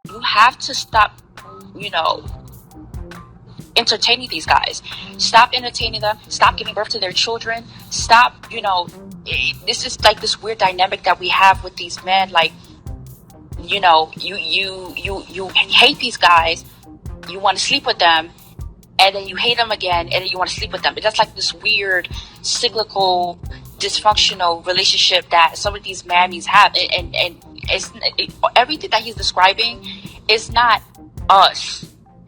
You have to stop, entertaining these guys. Stop entertaining them. Stop giving birth to their children. Stop, this is like this weird dynamic that we have with these men. Like, you hate these guys. You want to sleep with them, and then you hate them again, and then you want to sleep with them. But that's like this weird, cyclical, dysfunctional relationship that some of these mammies have. And everything that he's describing is not us.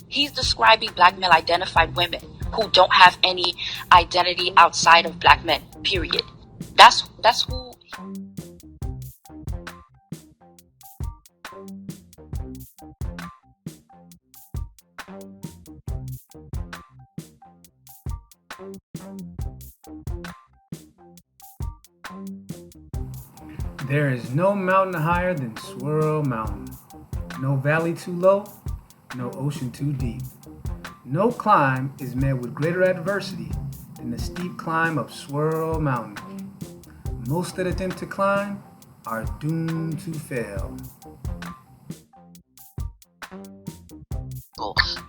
He's describing black male identified women who don't have any identity outside of black men, period. That's who. There is no mountain higher than Swirl Mountain. No valley too low, no ocean too deep. No climb is met with greater adversity than the steep climb of Swirl Mountain. Most that attempt to climb are doomed to fail.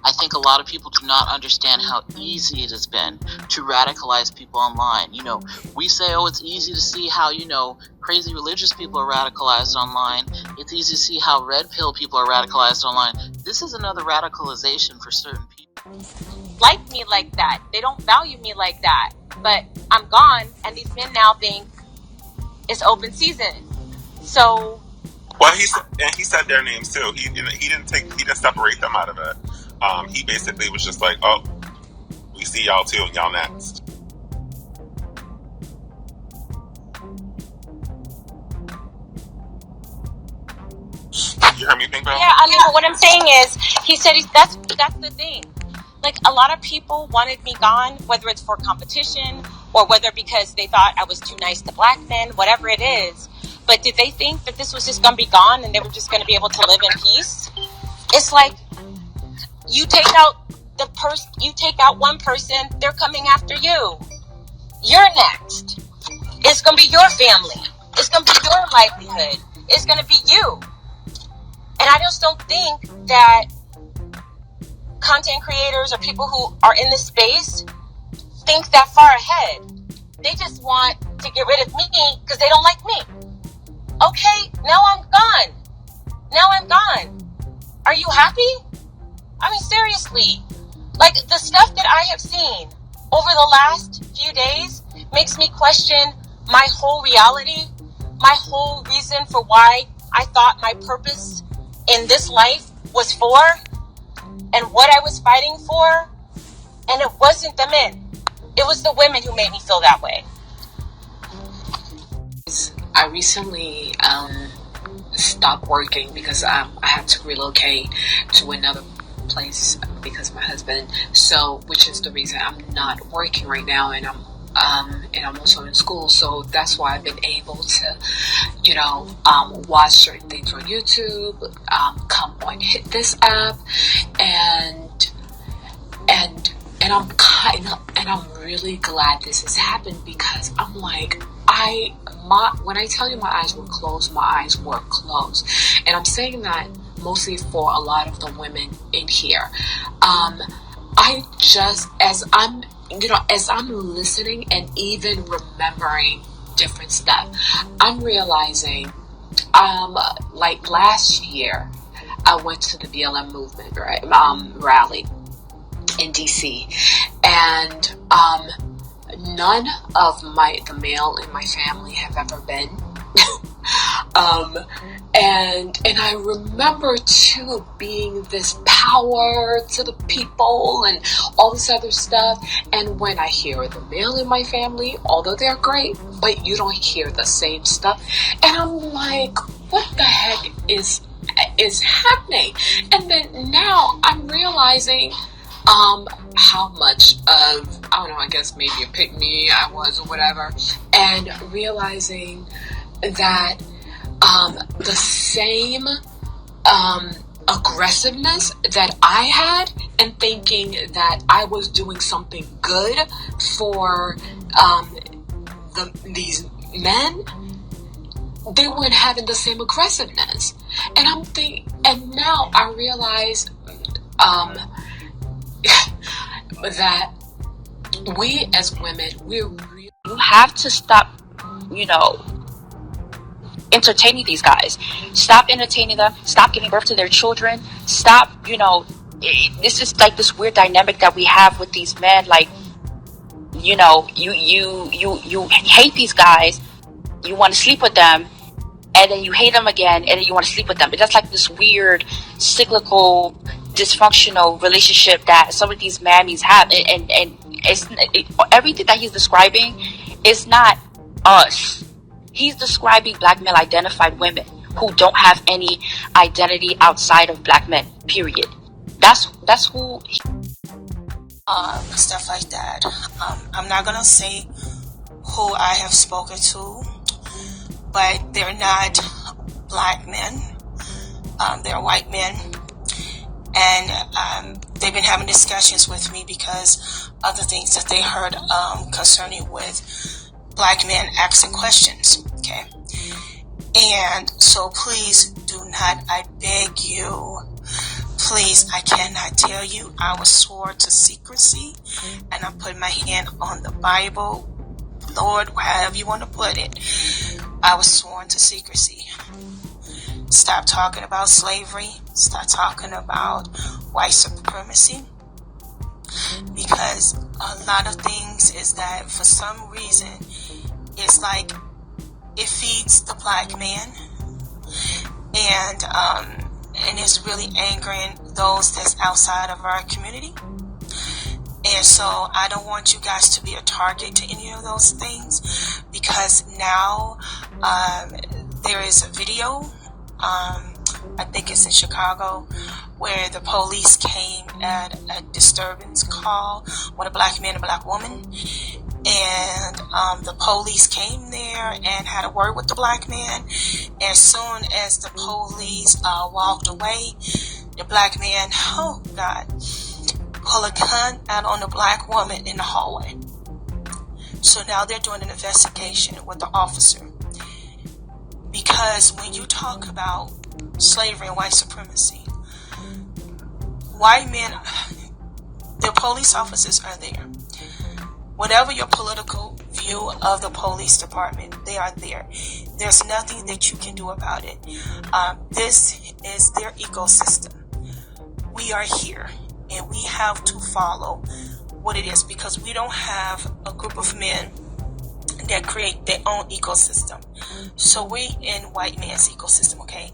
I think a lot of people do not understand how easy it has been to radicalize people online. We say, oh, it's easy to see how, crazy religious people are radicalized online. It's easy to see how red pill people are radicalized online. This is another radicalization for certain people. Like me like that. They don't value me like that. But I'm gone, and these men now think it's open season. So... Well, he said their names too. He didn't separate them out of it. He basically was just like, oh, we see y'all too, and y'all next. You heard me think about? Yeah, but what I'm saying is, he said that's the thing. Like, a lot of people wanted me gone, whether it's for competition or whether because they thought I was too nice to black men, whatever it is. But did they think that this was just going to be gone and they were just going to be able to live in peace? It's like, you take out one person, they're coming after you. You're next. It's going to be your family. It's going to be your livelihood. It's going to be you. And I just don't think that content creators or people who are in this space think that far ahead. They just want to get rid of me because they don't like me. Okay, now I'm gone. Are you happy? I mean, seriously. Like, the stuff that I have seen over the last few days makes me question my whole reality, my whole reason for why I thought my purpose in this life was for, and what I was fighting for. And it wasn't the men. It was the women who made me feel that way. I recently stopped working because I had to relocate to another place because of my husband. So, which is the reason I'm not working right now, and I'm also in school. So that's why I've been able to, watch certain things on YouTube, come on, hit this app, and I'm really glad this has happened because I'm like, when I tell you my eyes were closed, my eyes were closed. And I'm saying that mostly for a lot of the women in here. I just, as I'm listening and even remembering different stuff, I'm realizing, like last year, I went to the BLM movement, right, rally in DC, and none of the male in my family have ever been. And I remember too being this power to the people and all this other stuff. And when I hear the male in my family, although they're great, but you don't hear the same stuff. And I'm like, what the heck is happening? And then now I'm realizing how much of, I don't know, I guess maybe a pick-me I was or whatever, and realizing that the same aggressiveness that I had, and thinking that I was doing something good for these men, they weren't having the same aggressiveness. And I'm thinking, and now I realize that we as women, you have to stop, entertaining these guys. Stop entertaining them. Stop giving birth to their children. Stop, this is like this weird dynamic that we have with these men. Like, you hate these guys. You want to sleep with them, and then you hate them again, and then you want to sleep with them. That's like this weird, cyclical, dysfunctional relationship that some of these mammies have. And everything that he's describing is not us. He's describing black male identified women who don't have any identity outside of black men, period. That's who stuff like that. I'm not gonna say who I have spoken to, but they're not black men. They're white men, and they've been having discussions with me because of the things that they heard concerning with black men asking questions. Okay, and so please do not, I beg you, please, I cannot tell you. I was sworn to secrecy, and I put my hand on the Bible, Lord, however you want to put it. I was sworn to secrecy. Stop talking about slavery. Stop talking about white supremacy. Because a lot of things is that for some reason, it's like it feeds the black man. And it's really angering those that's outside of our community. And so I don't want you guys to be a target to any of those things, because now there is a video, I think it's in Chicago, where the police came at a disturbance call with a black man and a black woman. And the police came there and had a word with the black man. As soon as the police walked away, the black man, oh God, pulled a gun out on the black woman in the hallway. So now they're doing an investigation with the officer. Because when you talk about slavery and white supremacy, white men, the police officers are there. Whatever your political view of the police department, they are there. There's nothing that you can do about it. This is their ecosystem. We are here, and we have to follow what it is, because we don't have a group of men that create their own ecosystem. So we in white man's ecosystem, okay?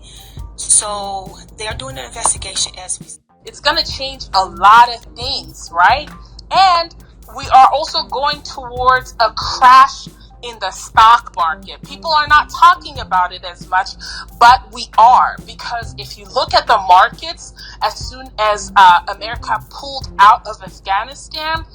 So they're doing an investigation as we speak. It's going to change a lot of things, right? And we are also going towards a crash in the stock market. People are not talking about it as much, but we are, because if you look at the markets, as soon as America pulled out of Afghanistan,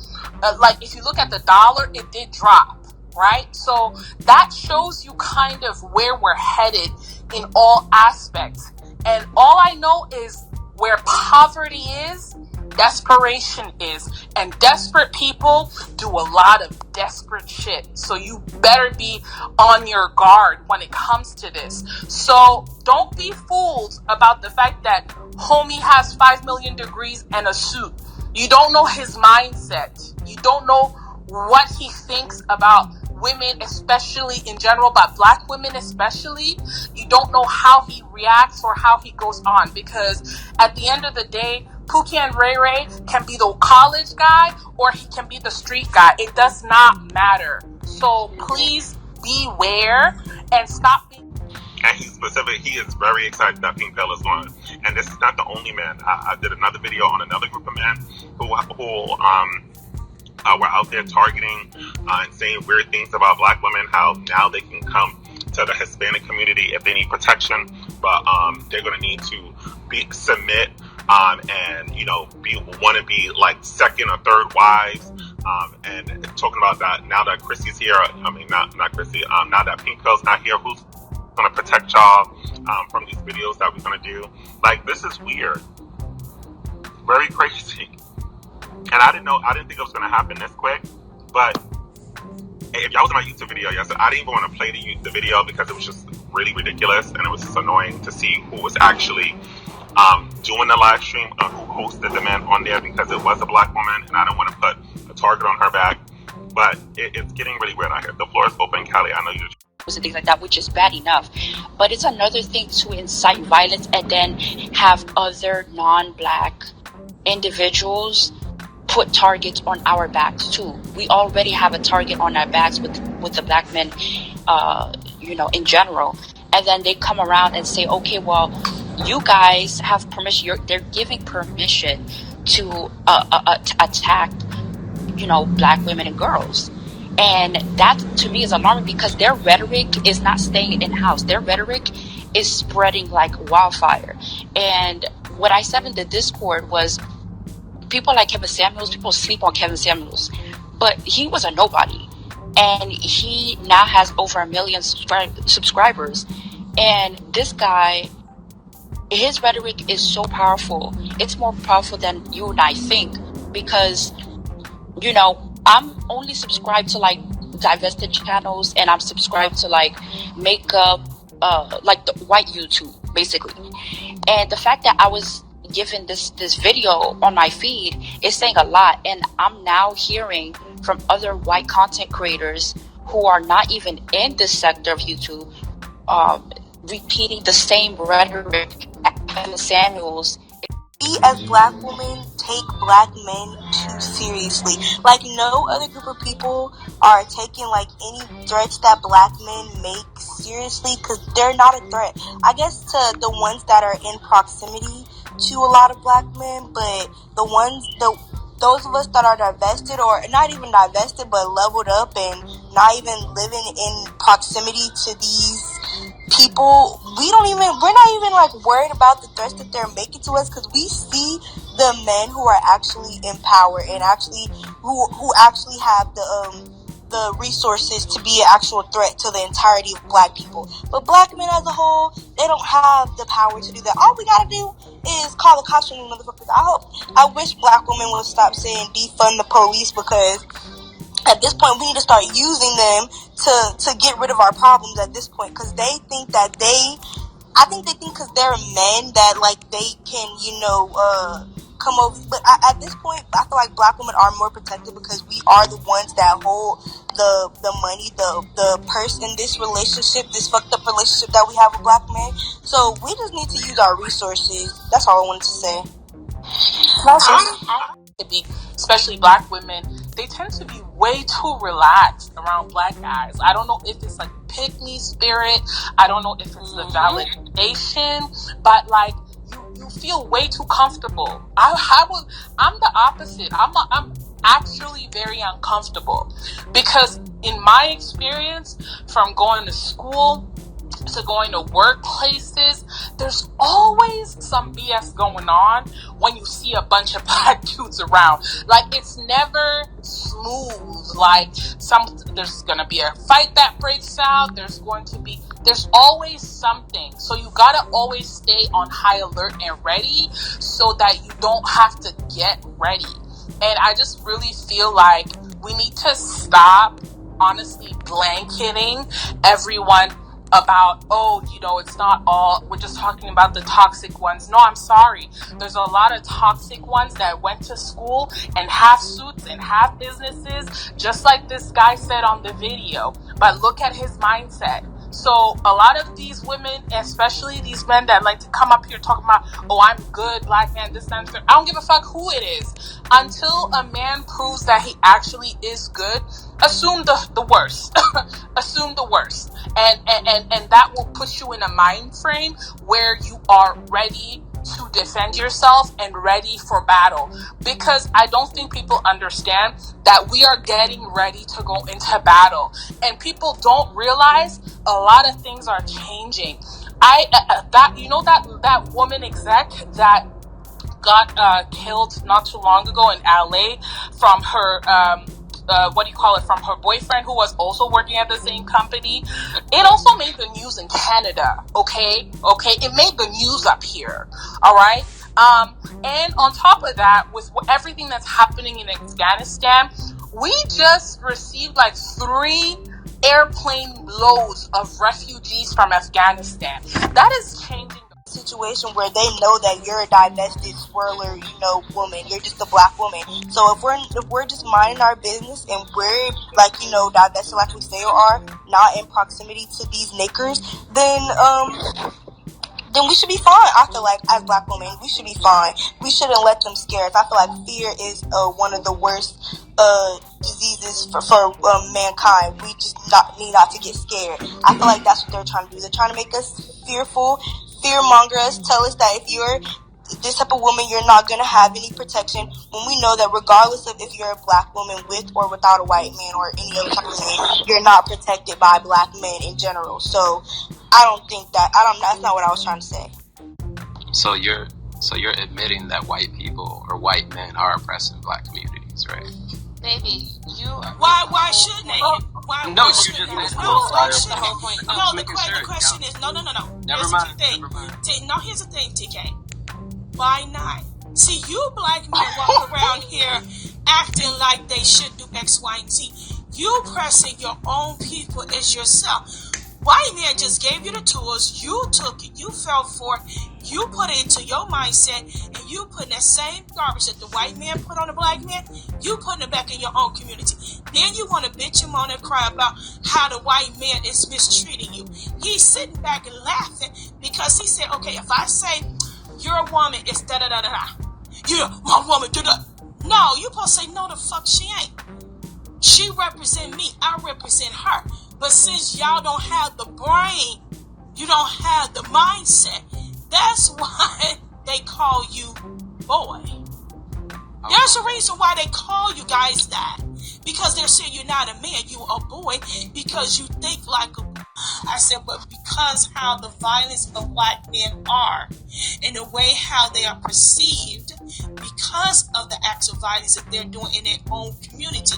like if you look at the dollar, it did drop, right? So that shows you kind of where we're headed in all aspects. And all I know is where poverty is, desperation is, and desperate people do a lot of desperate shit. So you better be on your guard when it comes to this. So don't be fooled about the fact that homie has 5 million degrees and a suit. You don't know his mindset. You don't know what he thinks about women, especially in general, but black women especially. You don't know how he reacts or how he goes on, because at the end of the day, Pookie and Ray Ray can be the college guy or he can be the street guy. It does not matter. So please beware and stop being... And he is very excited that Pink Pill is won. And this is not the only man. I did another video on another group of men who were out there targeting and saying weird things about black women, how now they can come to the Hispanic community if they need protection, but they're going to need to submit and want to be like second or third wives, and talking about that now that Chrissy's here. I mean, not Chrissy. Now that Pink Pill's not here, who's going to protect y'all from these videos that we're going to do? Like, this is weird, very crazy. And I didn't think it was going to happen this quick. But if y'all was in my YouTube video yesterday, I didn't even want to play the video because it was just really ridiculous, and it was just annoying to see who was actually doing the live stream, who hosted the man on there, because it was a black woman, and I don't want to put a target on her back. But it's getting really weird out here. The floor is open, Callie. I know you. And things like that, which is bad enough. But it's another thing to incite violence and then have other non-black individuals put targets on our backs too. We already have a target on our backs with the black men, in general. And then they come around and say, okay, well, you guys have permission. They're giving permission to attack, black women and girls. And that, to me, is alarming because their rhetoric is not staying in-house. Their rhetoric is spreading like wildfire. And what I said in the Discord was, people like Kevin Samuels, people sleep on Kevin Samuels. But he was a nobody. And he now has over 1 million subscribers. And this guy, his rhetoric is so powerful. It's more powerful than you and I think. Because, I'm only subscribed to like divested channels, and I'm subscribed to like makeup, like the white YouTube, basically. And the fact that I was given this video on my feed is saying a lot. And I'm now hearing from other white content creators who are not even in this sector of YouTube, repeating the same rhetoric as Kevin Samuels. We as black women take black men too seriously. Like, no other group of people are taking like any threats that black men make seriously, because they're not a threat. I guess to the ones that are in proximity to a lot of black men, but those of us that are divested, or not even divested but leveled up and not even living in proximity to these people, we're not even like worried about the threats that they're making to us, because we see the men who are actually in power and actually who actually have the resources to be an actual threat to the entirety of black people. But black men as a whole, they don't have the power to do that. All we gotta do is call the cops on you motherfuckers. I wish black women would stop saying defund the police, because at this point, we need to start using them to get rid of our problems at this point, because they think that I think they think because they're men that like they can, come over. But at this point, I feel like black women are more protected because we are the ones that hold the money, the purse in this relationship, this fucked up relationship that we have with black men. So we just need to use our resources. That's all I wanted to say. Especially black women, they tend to be way too relaxed around black guys. I don't know if it's like pick me spirit. I don't know if it's the validation, but like you feel way too comfortable. I'm the opposite. I'm actually very uncomfortable, because in my experience, from going to school to going to workplaces, there's always some BS going on when you see a bunch of black dudes around. Like, it's never smooth. Like, there's gonna be a fight that breaks out. There's always something. So you gotta always stay on high alert and ready so that you don't have to get ready. And I just really feel like we need to stop, honestly, blanketing everyone about, it's not all, we're just talking about the toxic ones. No, I'm sorry. There's a lot of toxic ones that went to school and have suits and have businesses, just like this guy said on the video. But look at his mindset. So a lot of these women, especially these men that like to come up here talking about, I'm good, black man, this and that. I don't give a fuck who it is. Until a man proves that he actually is good, assume the worst. Assume the worst. And that will put you in a mind frame where you are ready to defend yourself and ready for battle. Because I don't think people understand that we are getting ready to go into battle, and people don't realize a lot of things are changing. That woman exec that got killed not too long ago in LA from her from her boyfriend, who was also working at the same company. It also made the news in Canada. Okay, it made the news up here. All right. And on top of that, with everything that's happening in Afghanistan, we just received like 3 airplane loads of refugees from Afghanistan. That is changing. situation where they know that you're a divested swirler, woman. You're just a black woman. So if we're just minding our business and we're like, divested like we say we are, not in proximity to these knickers, then we should be fine. I feel like as black women, we should be fine. We shouldn't let them scare us. I feel like fear is one of the worst diseases for mankind. We just need not to get scared. I feel like that's what they're trying to do. They're trying to make us fearful, fear-monger us, tell us that if you're this type of woman, you're not going to have any protection, when we know that regardless of if you're a black woman with or without a white man or any other type of man, you're not protected by black men in general. So I don't think that's not what I was trying to say. So you're admitting that white people or white men are oppressing black communities, right? Baby, you are. Why shouldn't they? Why shouldn't they? Why shouldn't they? No, the question is, no. Never mind. No, here's the thing, TK. Why not? See, you black men walk around here acting like they should do X, Y, and Z. You pressing your own people as yourself. White man just gave you the tools, you took it, you fell for it, you put it into your mindset, and you put that same garbage that the white man put on the black man, you putting it back in your own community. Then you want to bitch and moan and cry about how the white man is mistreating you. He's sitting back and laughing because he said, okay, if I say you're a woman, it's da-da-da-da-da. Yeah, my woman, da-da. No, you supposed to say, no, the fuck she ain't. She represent me, I represent her. But since y'all don't have the brain, you don't have the mindset, that's why they call you boy. There's a reason why they call you guys that. Because they're saying you're not a man, you're a boy, because you think like a boy. I said, but because how the violence of black men are, and the way how they are perceived, because of the acts of violence that they're doing in their own community,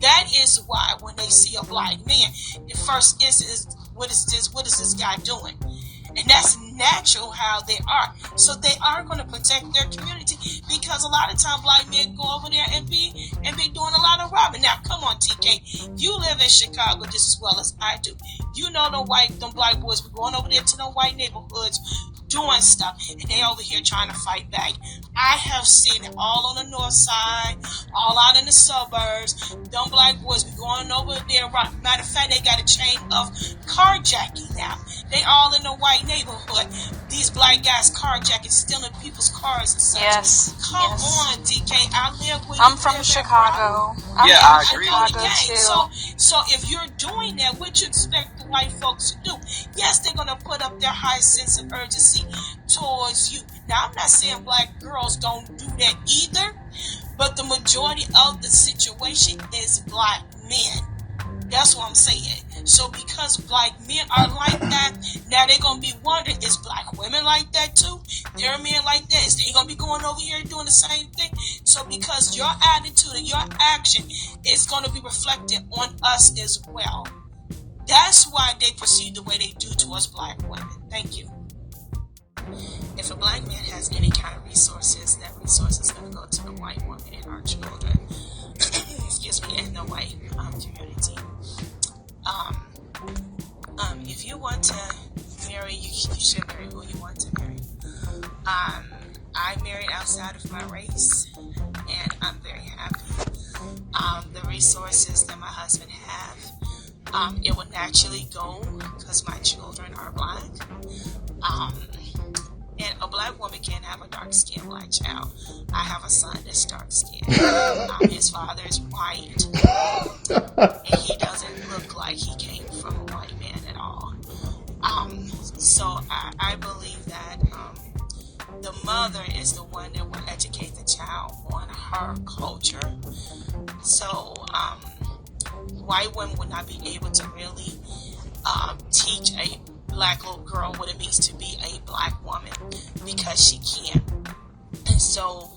that is why when they see a black man, the first instance is, what is this guy doing? And that's natural how they are. So they are going to protect their community, because a lot of times black men go over there and be doing a lot of robbing. Now, come on, TK. You live in Chicago just as well as I do. You know them black boys be going over there to them white neighborhoods doing stuff, and they over here trying to fight back. I have seen it all on the north side, all out in the suburbs. Them black boys be going over there. Matter of fact, they got a chain of carjacking now. They all in the white neighborhood. These black guys carjacking, stealing people's cars and such. Yes. Come on, DK. I live with I'm from Chicago. I agree. So if you're doing that, what you expect the white folks to do? Yes, they're gonna put up their high sense of urgency towards you. Now, I'm not saying black girls don't do that either, but the majority of the situation is black men. That's what I'm saying. So because black men are like that, now they're going to be wondering, is black women like that too? There are men like that. Is they going to be going over here doing the same thing? So because your attitude and your action is going to be reflected on us as well. That's why they proceed the way they do towards black women. Thank you. If a black man has any kind of resources, that resource is going to go to the white woman and our children. Excuse me, and the white community. If you want to marry, you should marry who you want to marry. I married outside of my race, and I'm very happy. The resources that my husband have, it would naturally go because my children are black. And a black woman can't have a dark-skinned black child. I have a son that's dark-skinned. His father is white. And he doesn't look like he came from a white man at all. So I believe that the mother is the one that will educate the child on her culture. So white women would not be able to really teach a black little girl what it means to be a black woman, because she can't. And so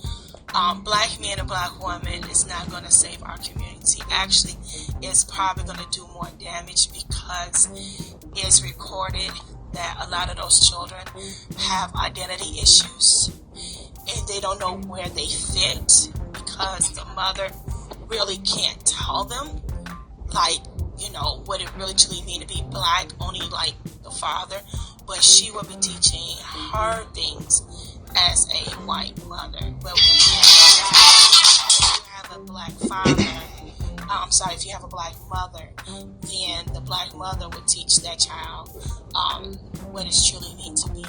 black man and black woman is not going to save our community. Actually, it's probably going to do more damage, because it's recorded that a lot of those children have identity issues and they don't know where they fit, because the mother really can't tell them, like, you know, what it really truly means to be black. Only like the father but she will be teaching her things as a white mother. But when you have a black father, if you have a black mother, then the black mother would teach that child what it truly means to be.